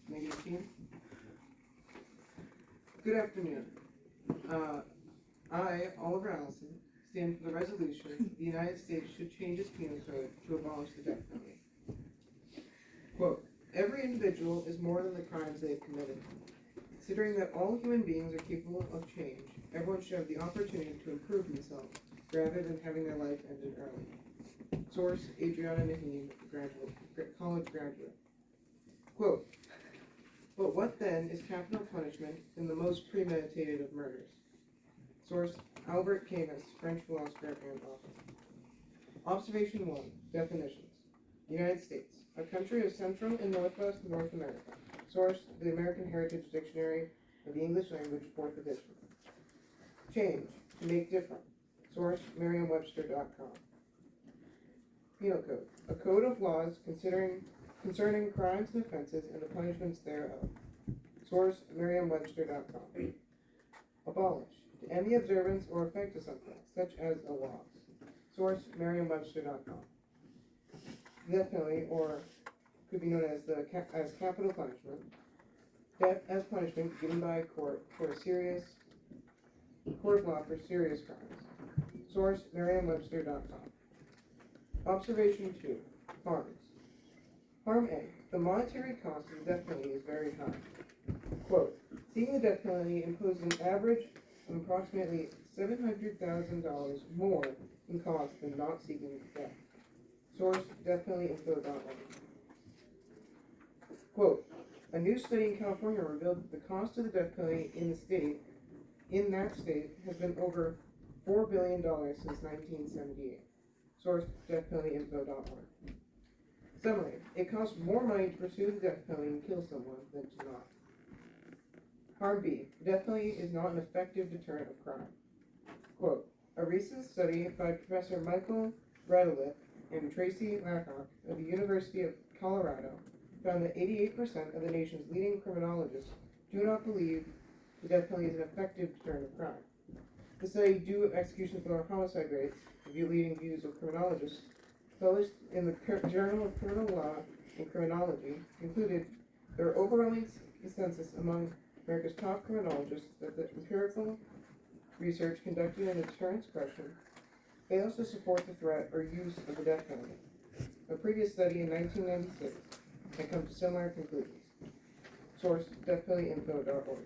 2018. Good afternoon. I, Oliver Allison, stand for the resolution the United States should change its penal code to abolish the death penalty. Quote, every individual is more than the crimes they have committed. Considering that all human beings are capable of change, everyone should have the opportunity to improve themselves rather than having their life ended early. Source, Adriana Naheen, college graduate. Quote, but what then is capital punishment in the most premeditated of murders? Source, Albert Camus, French philosopher and author. Observation 1. Definitions. United States, a country of Central and Northwest North America. Source, the American Heritage Dictionary of the English Language, 4th edition. Change, to make different. Source, Merriam-Webster.com. Penal Code, a code of laws concerning crimes and offenses and the punishments thereof. Source, Merriam-Webster.com. Abolish, to end the observance or effect of something, such as a law. Source, Merriam-Webster.com. Death penalty, or could be known as capital punishment. Death as punishment given by a court of law for serious crimes. Source, Merriam-Webster.com. Observation 2. Harms. Harm A. The monetary cost of the death penalty is very high. Quote, seeking the death penalty imposes an average of approximately $700,000 more in cost than not seeking death. Source, deathpenaltyinfo.org. Quote, a new study in California revealed that the cost of the death penalty in that state has been over $4 billion since 1978. Source, deathpenaltyinfo.org. Summary, it costs more money to pursue the death penalty and kill someone than to not. Harm B, the death penalty is not an effective deterrent of crime. Quote, a recent study by Professor Michael Radulith and Tracy Lackock of the University of Colorado found that 88% of the nation's leading criminologists do not believe the death penalty is an effective deterrent of crime. The study, due of executions with lower homicide rates, the leading views of criminologists, published in the Journal of Criminal Law and Criminology, concluded there are overwhelming consensus among America's top criminologists that the empirical research conducted in the deterrence question fails to support the threat or use of the death penalty. A previous study in 1996 had come to similar conclusions. Source, deathpenaltyinfo.org.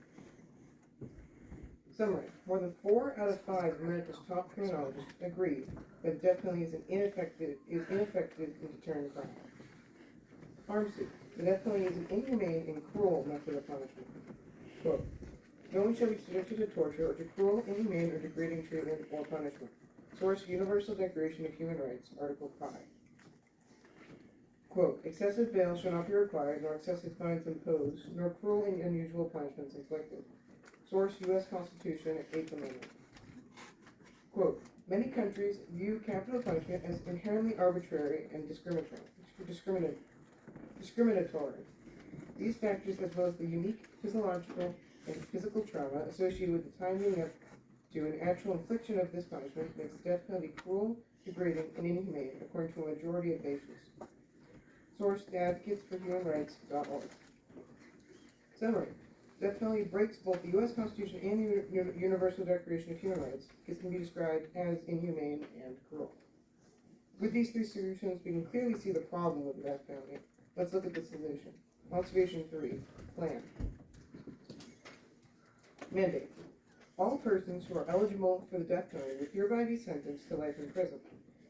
Summary, more than 4 out of 5 of America's top criminologists agree that the death penalty is ineffective in deterring crime. Harm C, the death penalty is an inhumane and cruel method of punishment. Quote, no one shall be subjected to torture or to cruel, inhumane, or degrading treatment or punishment. Source, Universal Declaration of Human Rights, Article 5. Quote, excessive bail shall not be required, nor excessive fines imposed, nor cruel and unusual punishments inflicted. Source, U.S. Constitution, 8th Amendment. Quote, many countries view capital punishment as inherently arbitrary and discriminatory. These factors, as well as the unique physiological and physical trauma associated with the time leading up to an actual infliction of this punishment, makes the death penalty cruel, degrading, and inhumane, according to a majority of nations. Source, advocatesforhumanrights.org. Summary, death penalty breaks both the U.S. Constitution and the Universal Declaration of Human Rights. It can be described as inhumane and cruel. With these 3 solutions, we can clearly see the problem with the death penalty. Let's look at the solution. Observation 3. Plan. Mandate. All persons who are eligible for the death penalty will hereby be sentenced to life in prison.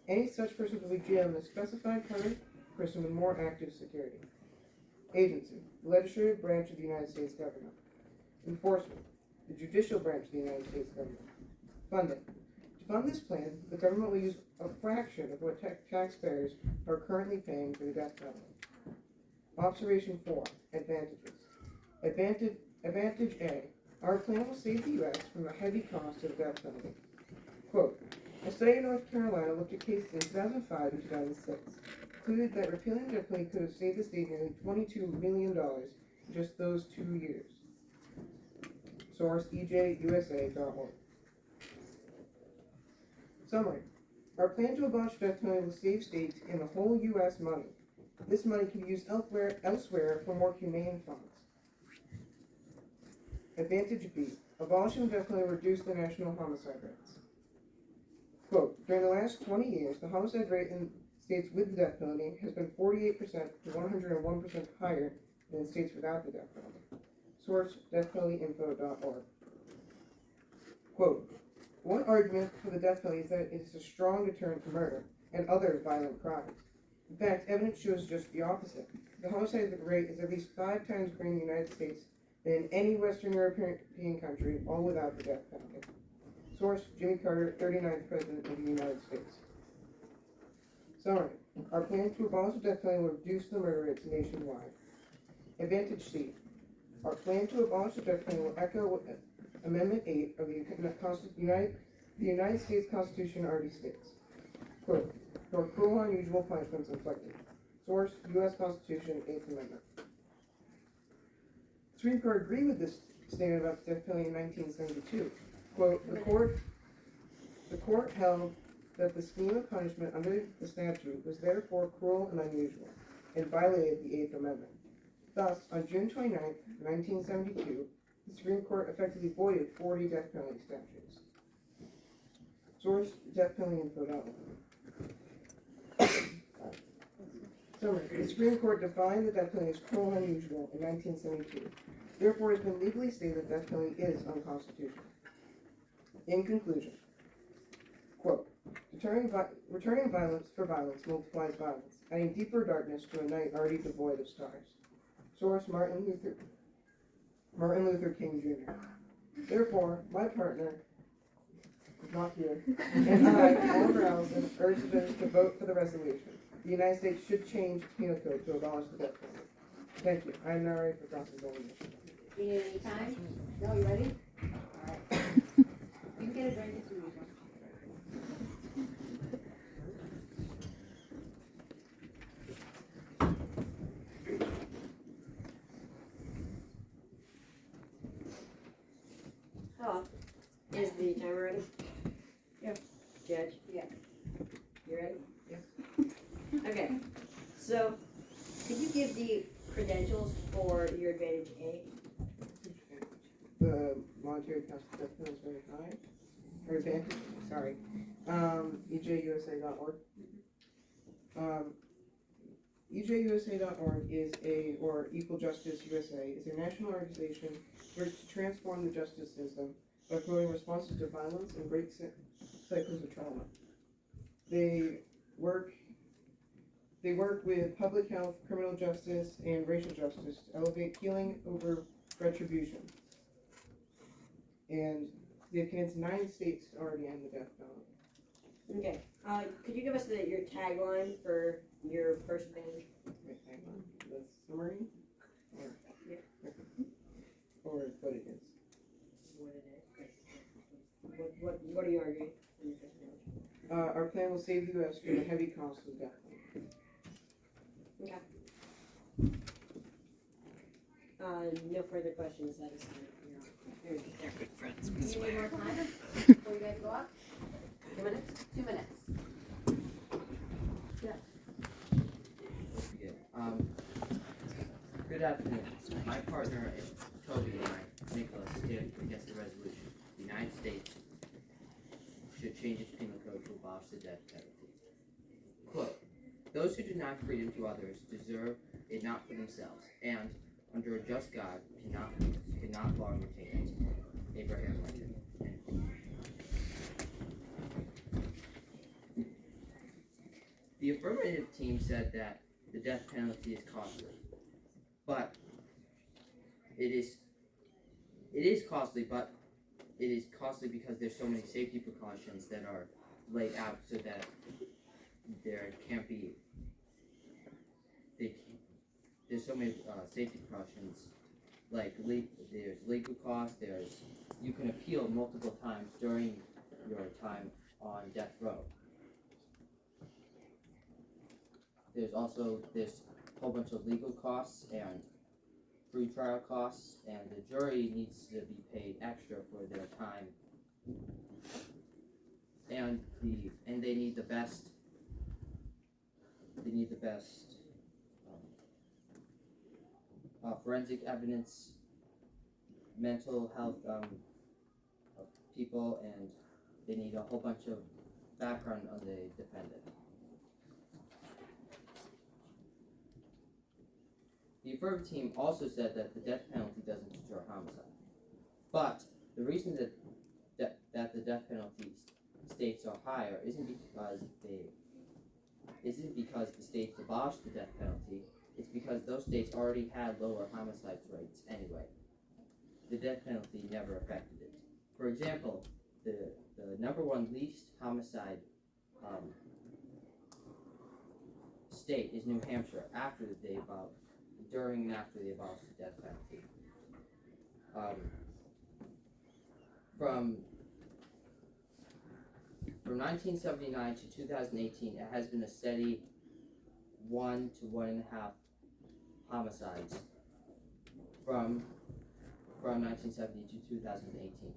Any such persons will be jailed in a specified part of prison with more active security. Agency. The legislative branch of the United States government. Enforcement. The judicial branch of the United States government. Funding. To fund this plan, the government will use a fraction of what taxpayers are currently paying for the death penalty. Observation 4. Advantages. Advantage A. Our plan will save the U.S. from the heavy cost of the death penalty. Quote, a study in North Carolina looked at cases in 2005 and 2006. Concluded that repealing the death penalty could have saved the state nearly $22 million in just those 2 years. Source, EJUSA.org. Summary. Our plan to abolish the death penalty will save states and the whole U.S. money. This money can be used elsewhere for more humane funds. Advantage B. Abolishing the death penalty will reduce the national homicide rates. Quote, during the last 20 years, the homicide rate in states with the death penalty has been 48% to 101% higher than in states without the death penalty. Source, deathpenaltyinfo.org. Quote, one argument for the death penalty is that it is a strong deterrent to murder and other violent crimes. In fact, evidence shows just the opposite. The homicide rate is at least 5 times greater in the United States than in any Western European country, all without the death penalty. Source, Jimmy Carter, 39th President of the United States. Summary. Our plan to abolish the death penalty will reduce the murder rates nationwide. Advantage C. Our plan to abolish the death penalty will echo what Amendment 8 of the United States Constitution already states. Quote, nor cruel or unusual punishments inflicted. Source, U.S. Constitution, 8th Amendment. The Supreme Court agreed with this statement about the death penalty in 1972. Quote, the court held that the scheme of punishment under the statute was therefore cruel and unusual, and violated the 8th Amendment. Thus, on June 29, 1972, the Supreme Court effectively voided 40 death penalty statutes. Source, deathpenaltyinfo.org. Summary. The Supreme Court defined the death penalty as cruel and unusual in 1972. Therefore, it has been legally stated that the death penalty is unconstitutional. In conclusion, quote, returning violence for violence multiplies violence, adding deeper darkness to a night already devoid of stars. Source, Martin Luther King Jr. Therefore, my partner, not here, and I, Oliver Allison, urge citizens to vote for the resolution. The United States should change its penal code to abolish the death penalty. Thank you. I am now ready for cross-examination. Do you need any time? No, you ready? All right. You can get a drink if you want one. Hello. Is the timer ready? Yep. Judge? Yeah. You ready? Yes. Okay. So, could you give the credentials for your Advantage A? The monetary cost of death penalty is very high. Or advantage, sorry. EJUSA.org. EJUSA.org is or Equal Justice USA, is a national organization works to transform the justice system by promoting responses to violence and break cycles of trauma. They work with public health, criminal justice, and racial justice to elevate healing over retribution. And they've convinced 9 states to already end the death penalty. Okay. Could you give us your tagline for your first Advantage? Wait, hang on. The summary? Or, Yeah. Or what it is. What it is. What are you arguing for your first Advantage? Our plan will save the U.S. from the heavy cost of death penalty. Okay. No further questions. That is fine. They're good friends. Do you need more time before you guys go off? 2 minutes? 2 minutes. Good afternoon. My partner, Toby, and I, Nicolas, stand against the resolution. The United States should change its penal code to abolish the death penalty. Quote, those who deny freedom to others deserve it not for themselves, and, under a just God, cannot long retain it. Abraham Lincoln. The affirmative team said that the death penalty is costly. But it is costly, but it is costly because there's so many safety precautions that are laid out so that there can't be. There's so many safety precautions, like there's legal costs. You can appeal multiple times during your time on death row. There's also this whole bunch of legal costs and free trial costs, and the jury needs to be paid extra for their time, and they need the best forensic evidence, mental health of people, and they need a whole bunch of background on the defendant. The affirmative team also said that the death penalty doesn't deter homicide. But the reason that the death penalty states are higher isn't because the states abolished the death penalty. It's because those states already had lower homicide rates anyway. The death penalty never affected it. For example, the number one least homicide state is New Hampshire during and after they abolished the death penalty. From 1979 to 2018, it has been a steady 1 to 1.5 homicides from 1970 to 2018,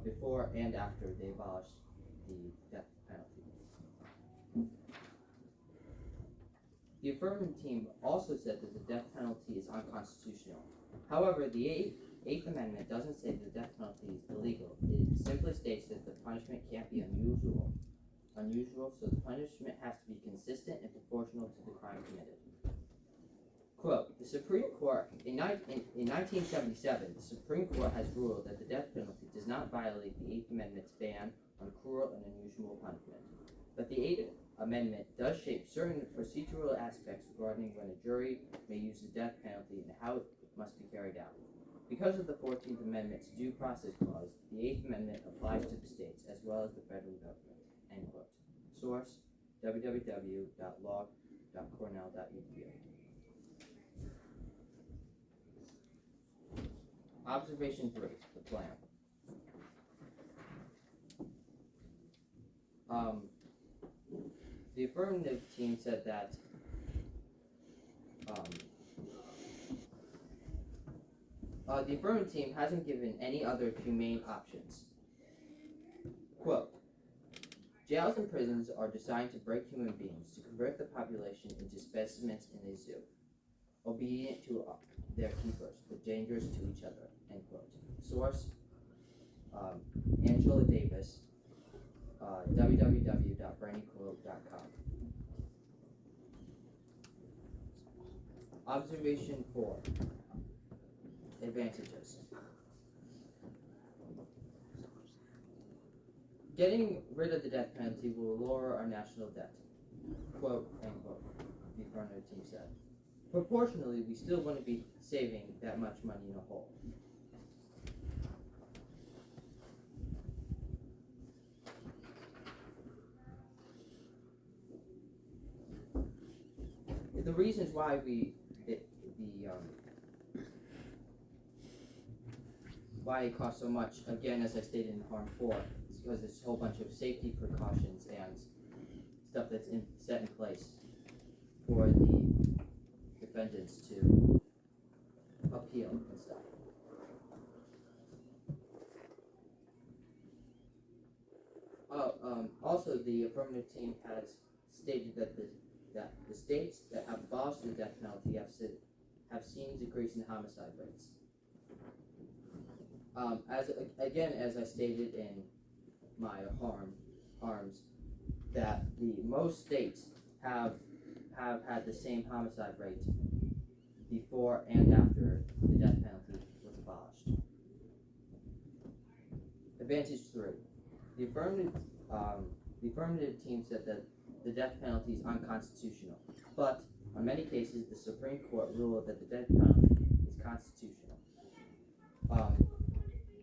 before and after they abolished the death penalty. The affirmative team also said that the death penalty is unconstitutional. However, the Eighth Amendment doesn't say the death penalty is illegal. It simply states that the punishment can't be unusual, so the punishment has to be consistent and proportional to the crime committed. Quote, the Supreme Court, in 1977, the Supreme Court has ruled that the death penalty does not violate the Eighth Amendment's ban on cruel and unusual punishment. But the Eighth Amendment does shape certain procedural aspects regarding when a jury may use the death penalty and how it must be carried out. Because of the 14th Amendment's due process clause, the Eighth Amendment applies to the states as well as the federal government. End quote. Source, www.law.cornell.edu. Observation 3, the plan. The affirmative team said that the affirmative team hasn't given any other humane options. Quote, jails and prisons are designed to break human beings, to convert the population into specimens in a zoo, obedient to their keepers, but dangerous to each other, end quote. Source, Angela Davis, www.brandyquote.com. Observation 4, advantages. Getting rid of the death penalty will lower our national debt, quote, end quote, the affirmative team said. Proportionally, we still wouldn't be saving that much money in a hole. The reasons why why it costs so much, again, as I stated in harm 4, is because there's a whole bunch of safety precautions and stuff that's set in place for the defendants to appeal and stuff. Also, the affirmative team has stated that the states that have abolished the death penalty have seen decrease in homicide rates. As I stated in my harms, that most states have had the same homicide rate before and after the death penalty was abolished. Advantage 3. The affirmative team said that the death penalty is unconstitutional, but on many cases the Supreme Court ruled that the death penalty is constitutional.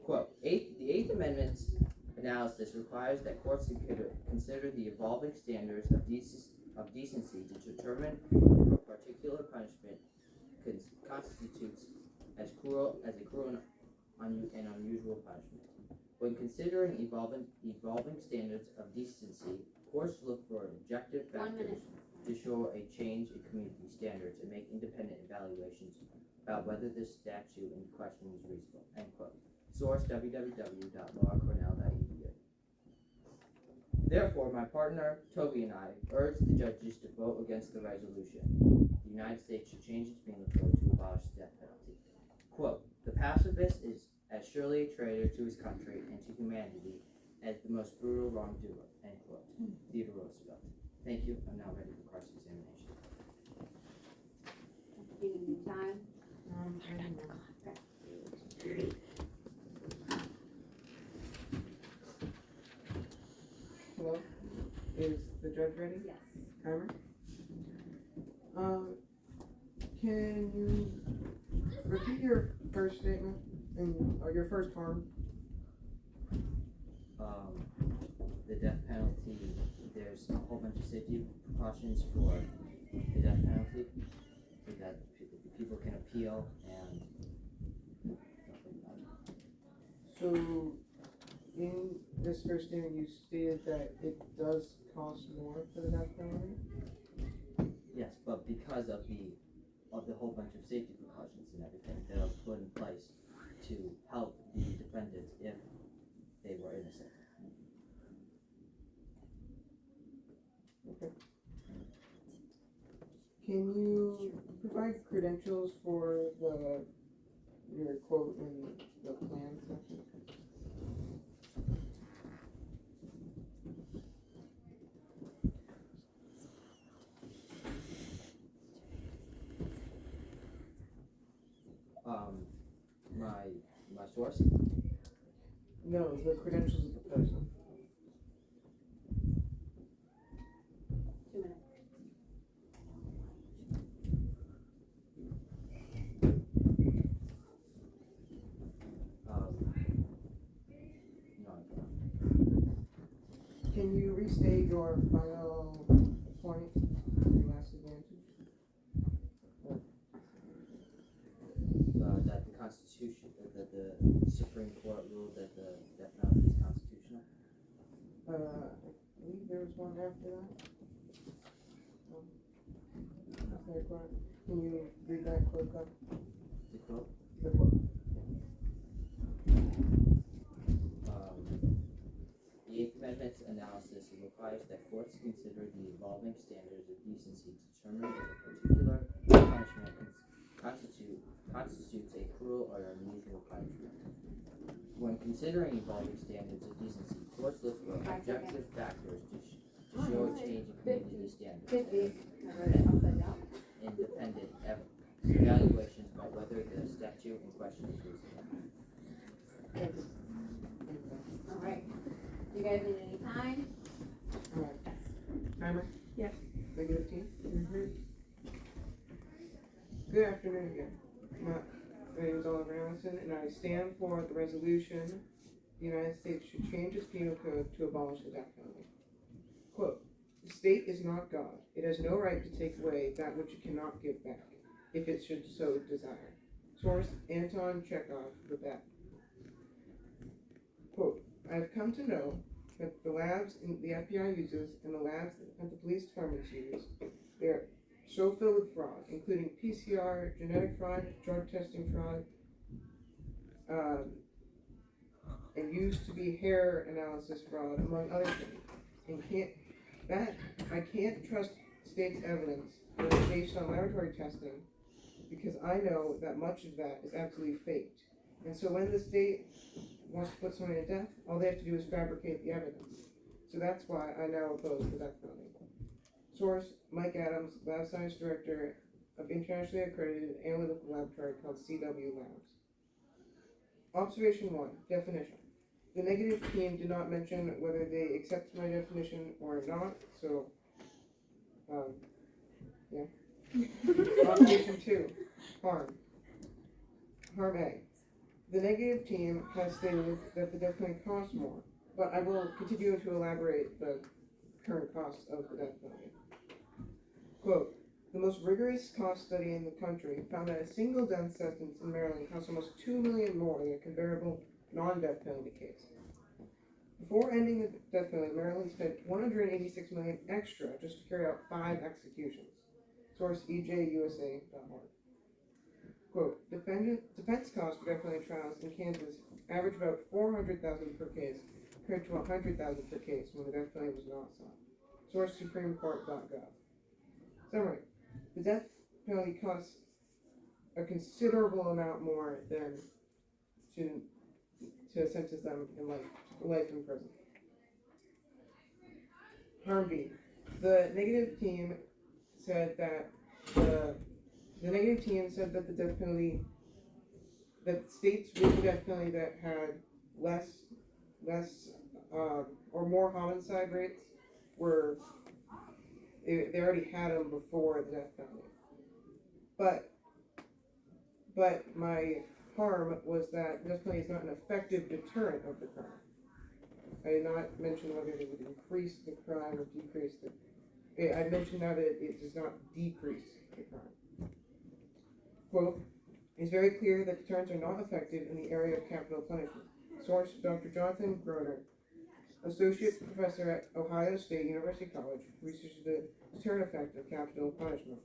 Quote, the Eighth Amendment's analysis requires that courts consider the evolving standards of decency to determine if a particular punishment constitutes as a cruel and unusual punishment. When considering evolving standards of decency, courts look for objective factors to show a change in community standards and make independent evaluations about whether the statute in question is reasonable. End quote. Source, www.lawcornell.edu. Therefore, my partner, Toby, and I urge the judges to vote against the resolution. The the United States should change its penal code to abolish the death penalty. Quote, the pacifist is as surely a traitor to his country and to humanity as the most brutal wrongdoer, end quote. Theodore Roosevelt. Thank you. I'm now ready for cross-examination. Do you need time? I don't know. Hello? Is the judge ready? Yes. Timer? Can you repeat your first statement or your first harm? The death penalty, there's a whole bunch of safety precautions for the death penalty so that people can appeal and stuff like that. So, in this first statement, you stated that it does cost more for the death penalty? Yes, but because of the whole bunch of safety precautions and everything that are put in place to help the defendants if they were innocent. Okay. Can you provide credentials for your quote in the plan section? My source? No, the credentials of the person. 2 minutes. No, I cannot. Can you restate your final point, your last advantage? That the Constitution, that the Supreme Court ruled that the death penalty is constitutional. I believe there was one after that. Okay, quote. Can you read that quote up? The quote? The quote. The Eighth Amendment's analysis requires that courts consider the evolving standards of decency to determine if a particular punishment constitutes a cruel or unusual punishment. When considering evolving standards of decency, courts look for objective factors to show a change in community standards. 50. I wrote it upside down. Independent evaluations by whether the statute in question is reasonable. Thank you. All right. Do you guys need any time? Alright. Timer? Yes. -15? Good afternoon again. My name is Oliver Allison, and I stand for the resolution the United States should change its penal code to abolish the death penalty. Quote, the state is not God. It has no right to take away that which it cannot give back, if it should so desire. Source, Anton Chekhov, the Bet. Quote, I have come to know that the labs the FBI uses and the labs that the police departments use, they're so filled with fraud, including PCR, genetic fraud, drug testing fraud, and used to be hair analysis fraud, among other things. And I can't trust state's evidence that is based on laboratory testing, because I know that much of that is absolutely faked. And so when the state wants to put someone to death, all they have to do is fabricate the evidence. So that's why I now oppose the death penalty. Source, Mike Adams, Lab Science Director of internationally accredited analytical laboratory called CW Labs. Observation 1, definition. The negative team did not mention whether they accept my definition or not, so, yeah. Observation 2, harm. Harm A. The negative team has stated that the death penalty costs more, but I will continue to elaborate the current costs of the death penalty. Quote, the most rigorous cost study in the country found that a single death sentence in Maryland costs almost $2 million more than a comparable non-death penalty case. Before ending the death penalty, Maryland spent $186 million extra just to carry out 5 executions. Source, EJUSA.org. Quote, defense costs for death penalty trials in Kansas average about $400,000 per case, compared to $100,000 per case when the death penalty was not sought. Source, SupremeCourt.gov. Summary. The death penalty costs a considerable amount more than to sentence them in life in prison. Harm B. The negative team said that the negative team said that the death penalty, that states with the death penalty that had less or more homicide rates were, they already had them before the death penalty. But my harm was that the death penalty is not an effective deterrent of the crime. I did not mention whether it would increase the crime or decrease the. I mentioned now that it does not decrease the crime. Quote, it's very clear that deterrents are not effective in the area of capital punishment. Source, Dr. Jonathan Groner, Associate Professor at Ohio State University College, researches the deterrent effect of capital punishment.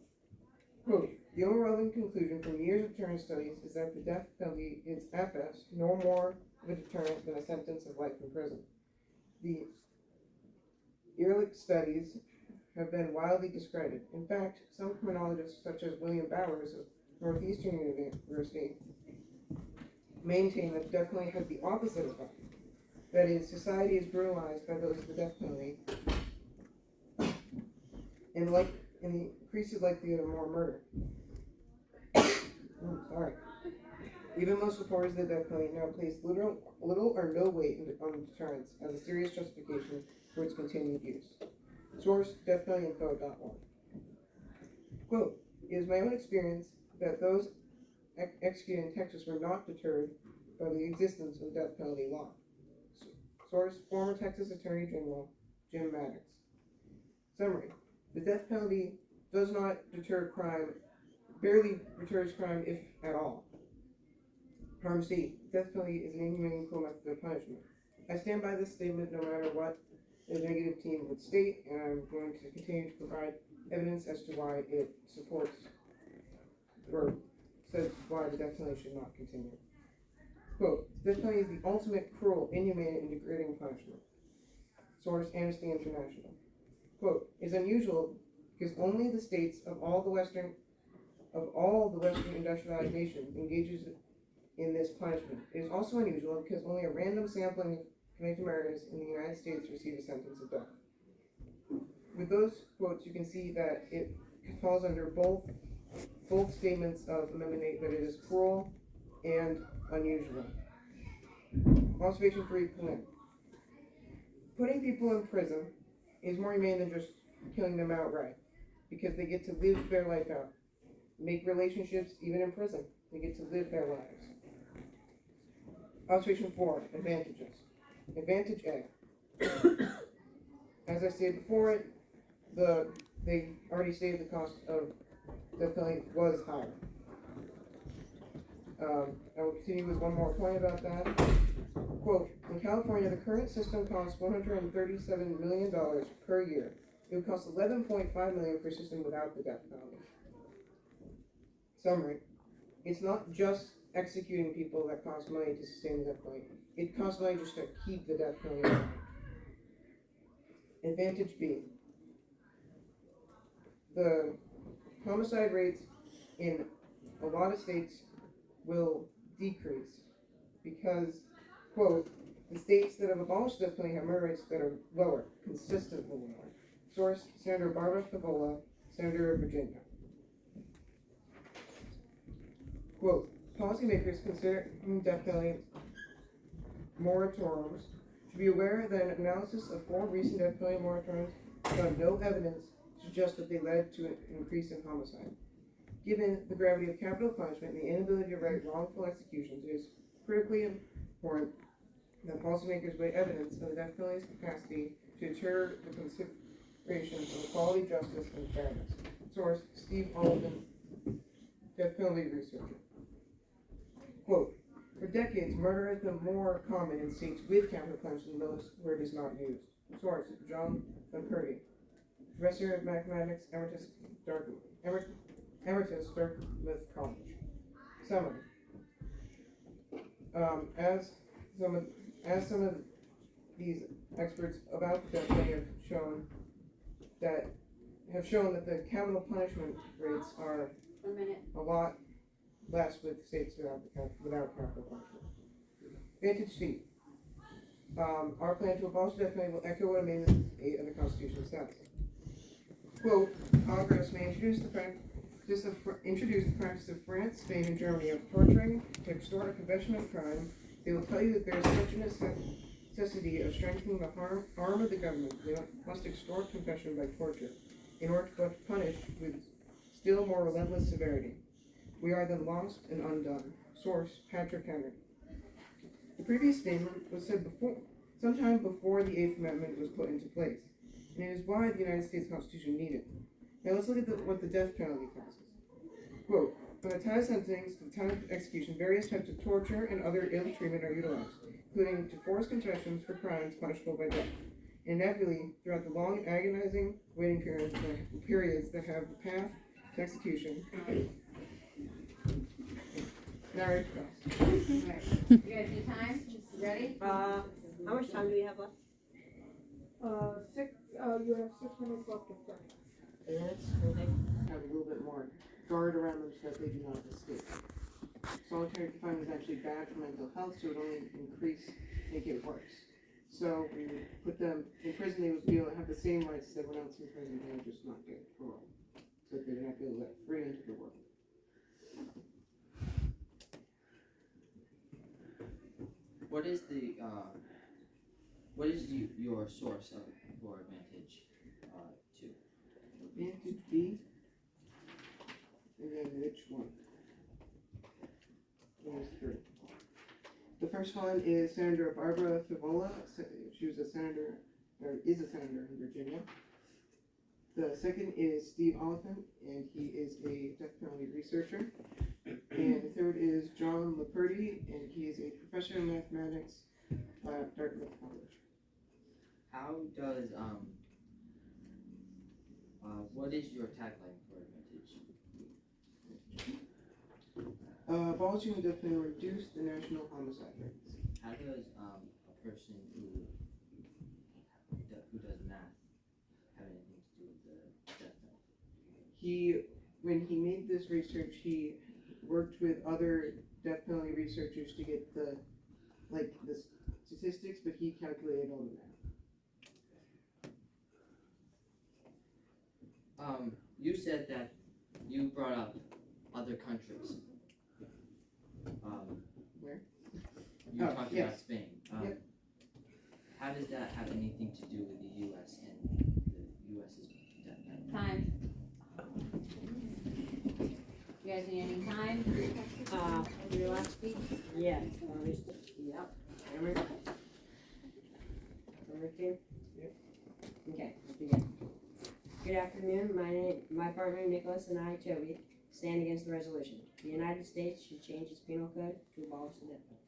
Quote, the overwhelming conclusion from years of deterrent studies is that the death penalty is at best no more of a deterrent than a sentence of life in prison. The Ehrlich studies have been widely discredited. In fact, some criminologists, such as William Bowers of Northeastern University, maintain that the death penalty has the opposite effect. That is, society is brutalized by those of the death penalty and increases likelihood of more murder. Sorry. Even most supporters of the death penalty now place little or no weight on deterrence as a serious justification for its continued use. Source, deathpenaltyinfo.org. Quote, it is my own experience that those executed in Texas were not deterred by the existence of the death penalty law. Source, former Texas Attorney General Jim Maddox. Summary, the death penalty does not deter crime, barely deters crime if at all. Harm C, death penalty is an inhumane and cruel method of punishment. I stand by this statement no matter what the negative team would state, and I'm going to continue to provide evidence as to why it supports or says why the death penalty should not continue. Quote, death penalty is the ultimate cruel, inhumane, and degrading punishment. Source, Amnesty International. Quote, it's unusual because only the states of all the Western industrialized nations engages in this punishment. It is also unusual because only a random sampling of convicted murderers in the United States receive a sentence of death. With those quotes, you can see that it falls under both statements of Amendment 8, that it is cruel and unusual. Observation 3, Flynn. Putting people in prison is more humane than just killing them outright, because they get to live their life out, make relationships even in prison. They get to live their lives. Observation 4, advantages. Advantage A. As I stated before, they already stated the cost of death penalty was higher. I will continue with one more point about that. Quote, in California, the current system costs $137 million per year. It would cost $11.5 million for a system without the death penalty. Summary, it's not just executing people that costs money to sustain the death penalty. It costs money just to keep the death penalty around. Advantage B. The homicide rates in a lot of states will decrease because, quote, the states that have abolished the death penalty have murder rates that are lower, consistently lower. Source, Senator Barbara Favola, Senator of Virginia. Quote, policymakers considering death penalty moratoriums should be aware that an analysis of 4 recent death penalty moratoriums found no evidence to suggest that they led to an increase in homicide. Given the gravity of capital punishment and the inability to right wrongful executions, it is critically important that policymakers weigh evidence of the death penalty's capacity to deter the considerations of equality, justice, and fairness. Source, Steve Oliphant, death penalty researcher. Quote, for decades, murder has been more common in states with capital punishment than those where it is not used. Source, John Purdy, professor of mathematics, Emeritus Dartmouth College. Summary. As some of these experts about the death penalty have shown that the capital punishment rates are 1 minute. a lot less with states without capital punishment. Vantage seat. Our plan to abolish the death penalty will echo what Amendment 8 of the Constitution says. Quote, Congress may introduce the practice of France, Spain, and Germany of torturing to extort a confession of crime. They will tell you that there is such a necessity of strengthening the arm of the government. They must extort confession by torture in order to punish with still more relentless severity. We are then lost and undone. Source, Patrick Henry. The previous statement was said sometime before the Eighth Amendment was put into place, and it is why the United States Constitution needed it. Now let's look at what the death penalty causes. Quote, from the time of sentencing to the time of execution, various types of torture and other ill treatment are utilized, including to force confessions for crimes punishable by death. And inevitably, throughout the long, agonizing waiting periods that have the path to execution, narrate for us. Alright. You guys need time? Ready? How much time do we have left? You have 6 minutes left to start. 3 minutes, okay. Have a little bit more guard around them so that they do not escape. Solitary confinement is actually bad for mental health, so it would only make it worse. So we would put them in prison, they would be able to have the same rights as everyone else in prison, they would just not get parole. So they would not be able to let free into the world. What is your source for Advantage 2? Advantage B. And then which one? There's 3. The first one is Senator Barbara Favola. She was a senator, or is a senator in Virginia. The second is Steve Oliphant, and he is a death penalty researcher. And the third is John Laperty, and he is a professor in mathematics at Dartmouth College. How does what is your tagline for Advantage? Abolishing the death penalty will reduce the national homicide rates. How does a person who does math have anything to do with the death penalty? When he made this research, he worked with other death penalty researchers to get the statistics, but he calculated all the math. You said that you brought up other countries. Where? You talked yes. about Spain. Yep. How does that have anything to do with the U.S. and the U.S.'s death penalty? Time. You guys need any time? Your last speech? Yeah. Yep. Hammer? Number 2? Yep. Okay, let's begin. Good afternoon. My partner Nicolas and I, Toby, stand against the resolution. The United States should change its penal code to abolish the death penalty.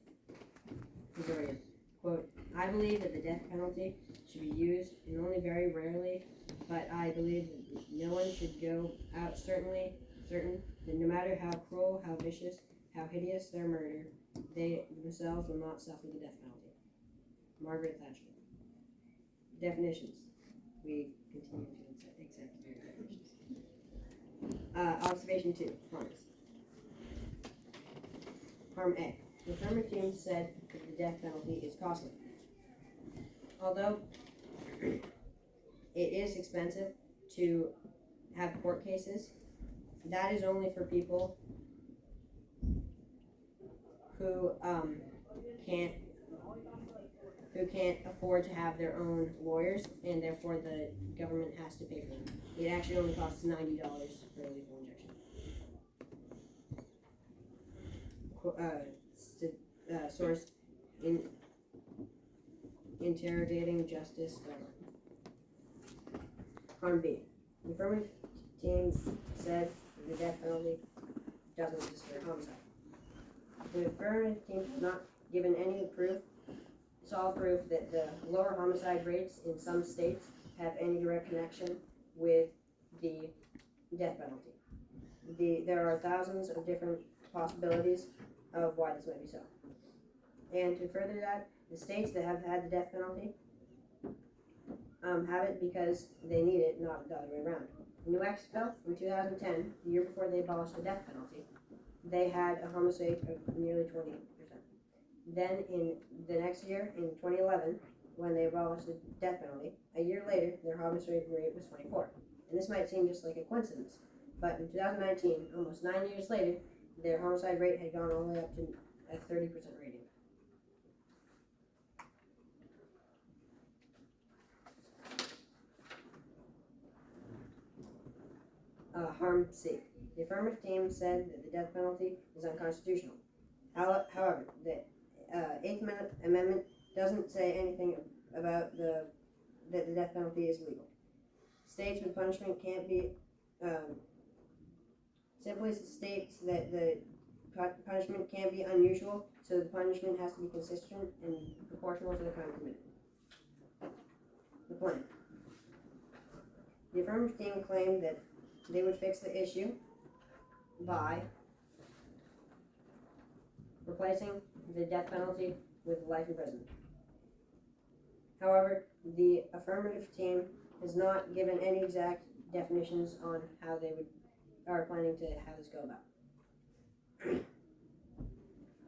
Missouri. Quote, I believe that the death penalty should be used, and only very rarely, but I believe that no one should go out certain that no matter how cruel, how vicious, how hideous their murder, they themselves will not suffer the death penalty. Margaret Thatcher. Definitions. We continue to accept your definitions. Observation 2. Harms. Harm A. The affirmative team said that the death penalty is costly. Although it is expensive to have court cases, that is only for people who can't afford to have their own lawyers, and therefore the government has to pay for them. It actually only costs $90 for a lethal injection. Source in interrogating justice. Harm B. The affirmative team said the death penalty doesn't deter homicide. The affirmative team has not given any solid proof that the lower homicide rates in some states have any direct connection with the death penalty. There are thousands of different possibilities of why this might be so. And to further that, the states that have had the death penalty have it because they need it, not the other way around. In New Mexico, in 2010, the year before they abolished the death penalty, they had a homicide of nearly 20%. Then in the next year, in 2011, when they abolished the death penalty, a year later, their homicide rate was 24. And this might seem just like a coincidence, but in 2019, almost 9 years later, their homicide rate had gone all the way up to a 30% rating. Harm safe. The affirmative team said that the death penalty is unconstitutional. However, the Eighth Amendment doesn't say anything about that the death penalty is legal. States with punishment can't be simply states that the punishment can't be unusual, so the punishment has to be consistent and proportional to the crime committed. The plan. The affirmative team claimed that they would fix the issue by replacing the death penalty with life imprisonment. However, the affirmative team has not given any exact definitions on how they are planning to have this go about.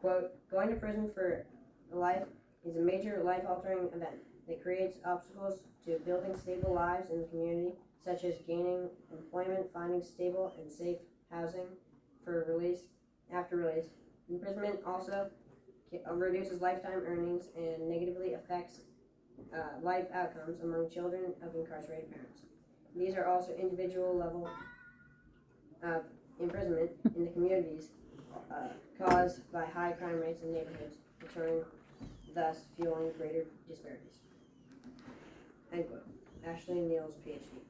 Quote, going to prison for life is a major life-altering event that creates obstacles to building stable lives in the community, such as gaining employment, finding stable and safe housing for release after release. Imprisonment also reduces lifetime earnings and negatively affects life outcomes among children of incarcerated parents. These are also individual level of imprisonment in the communities caused by high crime rates in neighborhoods, returning, thus fueling greater disparities. End quote. Ashley Neal's PhD.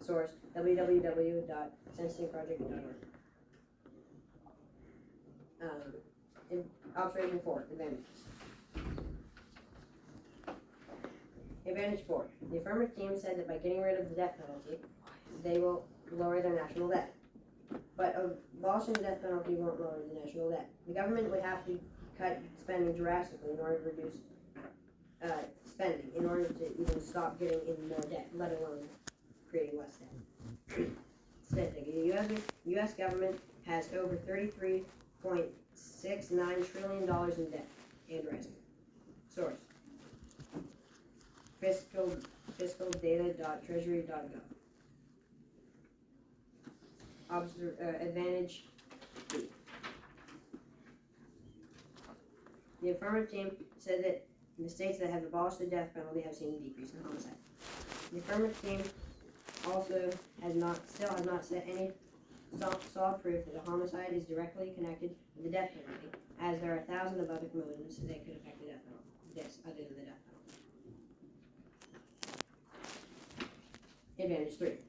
Source, www.sensitiveproject.org. Observation 4, advantages. Advantage 4. The affirmative team said that by getting rid of the death penalty, they will lower their national debt. But abolishing the death penalty won't lower the national debt. The government would have to cut spending drastically in order to reduce spending, in order to even stop getting in more debt, let alone creating less debt. Statistic. The U.S. government has over $33.69 trillion in debt and rising. Source. Fiscaldata.treasury.gov. Advantage B. The affirmative team said that the states that have abolished the death penalty have seen a decrease in homicide. The affirmative team also still has not set any solid proof that a homicide is directly connected with the death penalty, as there are thousands of other motives that could affect the death penalty, other than the death penalty. Advantage 3.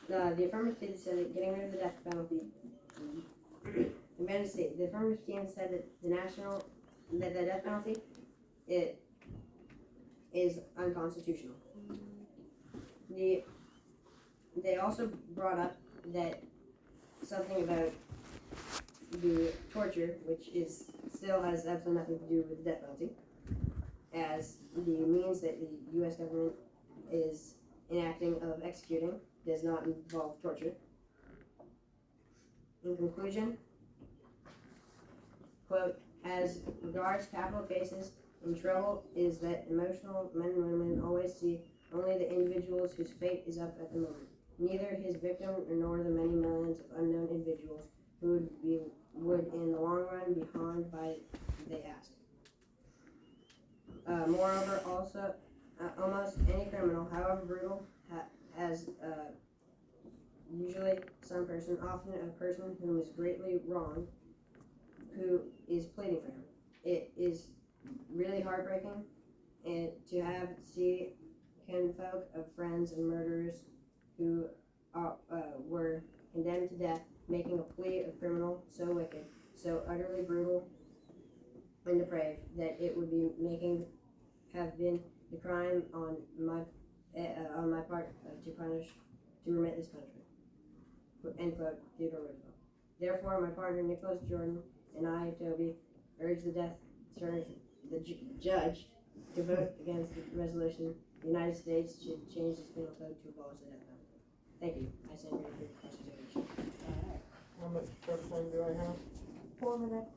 The affirmative team said that getting rid of the death penalty. Advantage C. The affirmative team said that the death penalty is unconstitutional. They also brought up that something about the torture, which still has absolutely nothing to do with the death penalty, as the means that the U.S. government is enacting of executing does not involve torture. In conclusion, quote, as regards capital cases, in trouble is that emotional men and women always see only the individuals whose fate is up at the moment, neither his victim nor the many millions of unknown individuals who would in the long run be harmed by they ask. Moreover, also, almost any criminal, however brutal, has usually some person, often a person whom is greatly wronged, who is pleading for him. It is really heartbreaking and to see kinfolk of friends and murderers who were condemned to death making a plea of criminal so wicked, so utterly brutal and depraved that it would be have been the crime on my part to remit this punishment. End quote. Theodore Roosevelt. Therefore, my partner Nicolas Jordan and I, Toby, urge the judge to vote against the resolution The United States should change its penal code to abolish the death penalty. Thank you. I send you your cross-examination. How much prep time do I have? 4 minutes.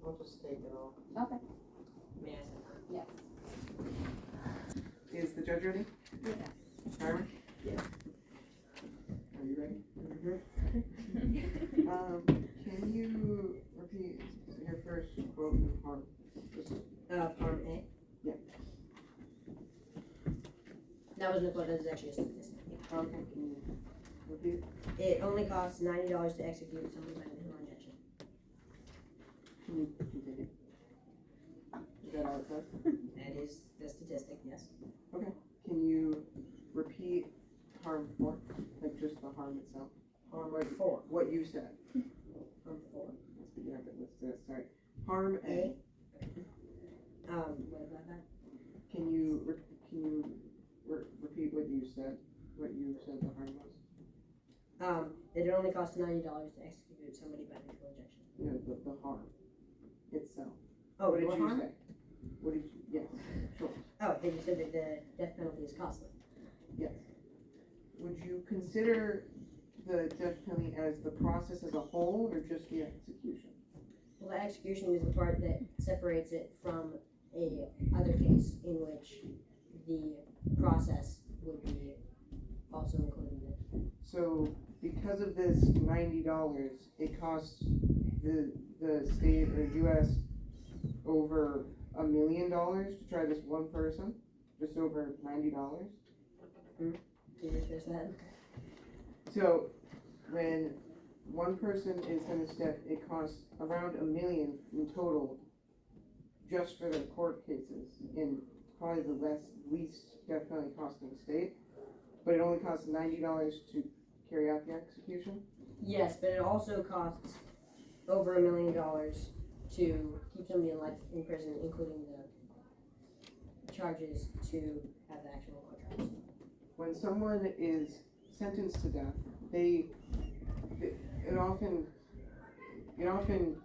I'll just take it all. Okay. May I send that? Yes. Is the judge ready? Yes. Timer? Yes. Are you ready? Mm-hmm. Can you repeat your first quote and harm? Harm A? Yeah. That wasn't a quote, that was actually a statistic. Okay, can you repeat? It only costs $90 to execute somebody by lethal injection. Can you take it? Is that all it says? That is the statistic, yes. Can you repeat harm 4? Like just the harm itself? Harm Like 4. what you said. Harm 4. Sorry. Harm A. What about that? Can you repeat what you said? What you said the harm was? That it only costs $90 to execute somebody by lethal injection. No, the harm itself. Oh, What did what you harm? say? What did you? Yes. Sure. Oh, then you said that the death penalty is costly. Yes. Would you consider the death penalty as the process as a whole, or just the execution? Well, the execution is the part that separates it from a other case in which the process would be also included in it. So because of this $90, it costs the state or U.S. over $1 million to try this one person, just over $90. Can you finish that? So when one person is sentenced to death, it costs around $1 million in total, just for the court cases, in probably the least death penalty costing state. But it only costs $90 to carry out the execution. Yes, but it also costs over $1 million to keep somebody in life in prison, including the charges to have the actual court trials. When someone is sentenced to death, it often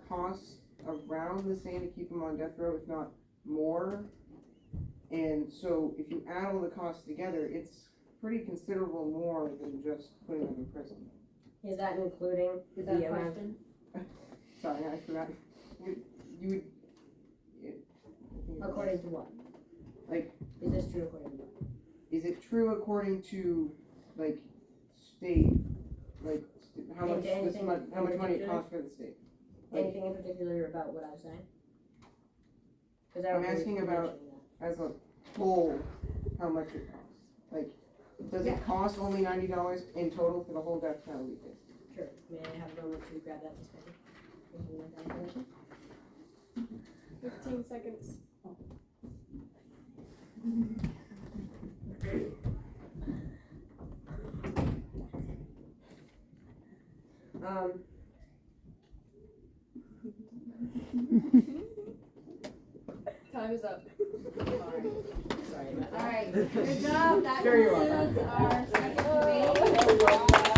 costs around the same to keep them on death row, if not more. And so if you add all the costs together, it's pretty considerable more than just putting them in prison. Is that including Is the that a amount? question? Sorry, I forgot. You would. According to what? Like, is this true according to what? is it true according to like state, like how much how much money it costs for the state? Like, Anything in particular about what I was saying? Because I'm asking about as a whole how much it costs. Like, does it cost only $90 in total for the whole death penalty case? Sure. May I have a moment to grab that discussion? Thank you, that information. 15 seconds. Time is up. Sorry about that. Alright, good job. That Sure you are. concludes our second debate.